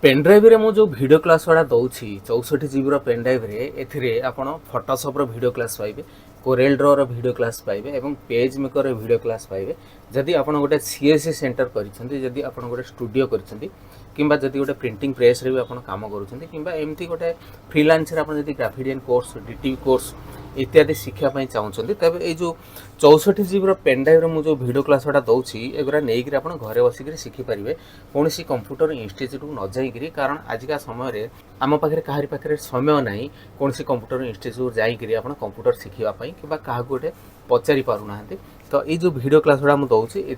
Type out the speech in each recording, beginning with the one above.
Pen drive रे जो video class वाला दौची 64 जीबी पेनड्राइव रे एथिरे आपण फोटोशॉप रो वीडियो क्लास पाइबे, कोरेल ड्रॉ रो वीडियो क्लास पाइबे एवं पेज मेकर रो वीडियो क्लास पाइबे। जदि आपण गोटे सीएससी सेंटर करिसंती, जदि आपण गोटे स्टूडियो करिसंती किंबा जदि गोटे प्रिंटिंग प्रेस रे भी आपण काम करूछंती किंबा एमती गोटे फ्रीलांसर आपण जदि graphic design course, DTP course इत्यादि शिक्षा पई चाहउछंती, तबे ए जो 64 जीबी रो पेनड्राइव रे मु जो वीडियो क्लास वाला दउछि एगरा नेई कि आपण घरे बसी कि शिखि परिबे, कोनोसी कंप्यूटर इंस्टीट्यूट न जाई कि। कारण आजिका समय रे आम पाखे कहारी पाखे समय नाही कोनोसी कंप्यूटर इंस्टीट्यूट जाई कि आपण कंप्यूटर शिखिबा पई किबा काहा गोटे पचारि पारु नाहंती। तो ये जो वीडियो क्लास गुड़ा मुझे दूसरी ए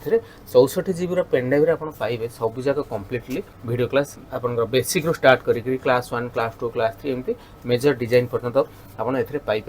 64 जीबी पेनड्राइव आप पाइबे सब जाक कम्प्लीटली वीडियो क्लास आप बेसिक रू स्टार्ट करी क्लास 1 क्लास 2 क्लास 3 एमती मेजर डिजाइन पर्यंत आपड़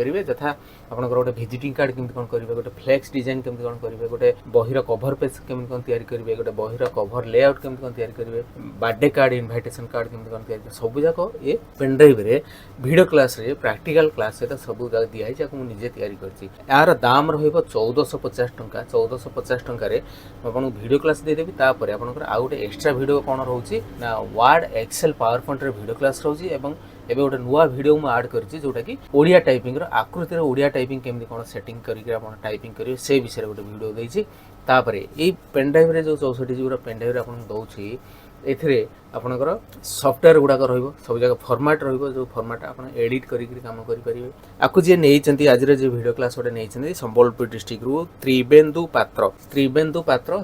ए जथा आपंकर गोटे विजिटिंग कार्ड केमती कौन करेंगे, गोटे फ्लेक्स डिजाइन केमती कौन करेंगे, गोटे बहिर कभर पेज केमती कौन तैयारी करेंगे, गोटे बहिर कभर लेआउट केमती कौन तैयारी करेंगे, बर्थडे कार्ड इनविटेशन कार्ड केमती कौन तैयारी सब जाक ये पेनड्राइव रे वीडियो क्लास रे प्रैक्टिकल क्लास सहित सब जाक दिखाई जाको मुझे निजे तैयारी करछि। यार दाम रहिबो 1450 टंका। 1450 टंका रे आपन वीडियो क्लास दे देबी। तापर आपनकर आ गोटे एक्स्ट्रा वीडियो कोन रहउची ना वर्ड एक्सेल पावर पॉइंट रे वीडियो क्लास रहउची एवं एबे गोटे नुवा वीडियो मु ऐड करछि जोटा कि ओडिया टाइपिंग रो आकृति रो ओडिया टाइपिंग केमदी कोन सेटिंग करिक आपन टाइपिंग करिवे से विषय रे गोटे वीडियो देछि। तापर ए पेनड्राइव रे जो 64 जीबी रो पेनड्राइव रे आपन दउछि एथिरे आपनकर सॉफ्टवेयर गुडा रहिबो, सब जगह फॉर्मेट रहिबो, जो फॉर्मेट आपन एडिट करिक काम करि परिबे। आकु जे नै चंती आज रे जे वीडियो क्लास ओटे नै चंती संबलपुर डिस्ट्रिक्ट रु त्रिवेंदु पात्र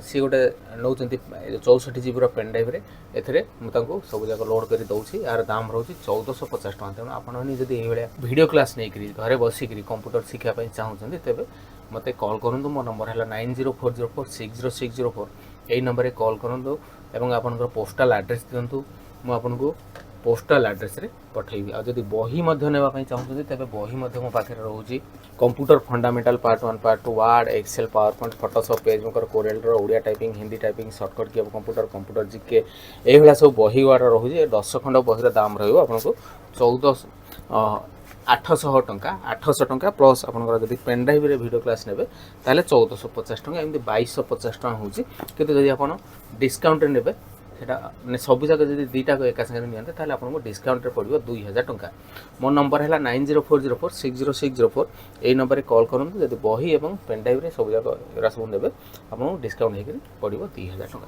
सी गोटे नौ चंती 64 जीबी रो पेनड्राइव रे एथिरे मु तांको सब जगह लोड करि दउछि। यार दाम रहउछि 1450 टका। तेनो आपन जदि एही बेले वीडियो क्लास नै करी घरे बसी करी कंप्यूटर शिखा पई चाहू चंती तेबे मते कॉल करंतु। मो नंबर हैला 9040460604। एही नंबर रे कॉल करंतु एवं आपनकर पोस्टल एड्रेस दियंतु, मु आपनको पोस्टल एड्रेस रे पठेबी। आ जदि बही मध्य नेबा पई चाहउछथि तेबे बही मध्य मो पाखे रहउछि computer fundamental part 1 part 2 Word Excel power point Photoshop page maker Corel रो Odia typing Hindi typing shortcut की कंप्यूटर जीके एही वाला सब बही वार रहउछि। 10 खंड बही रो दाम रहइबो आपनको 800 टंका प्लस आपनकर जदि पेनड्राइव रे वीडियो क्लास नेबे ताले 1450 टंका एमती 2250 टंका होउछि। किंतु जदि आपन डिस्काउंट रे नेबे सेटा माने सब जगह जदि दुईटा को एका संगे नियंते ताले आपनको डिस्काउंट रे पड़िबो 2000 टंका। मो नंबर हैला 9040460604। एई नंबर रे कॉल करंतु। जदि बही एवं पेनड्राइव रे सब जगह एरा सब नेबे आपनको डिस्काउंट हे करी पड़िबो 2000 टंका।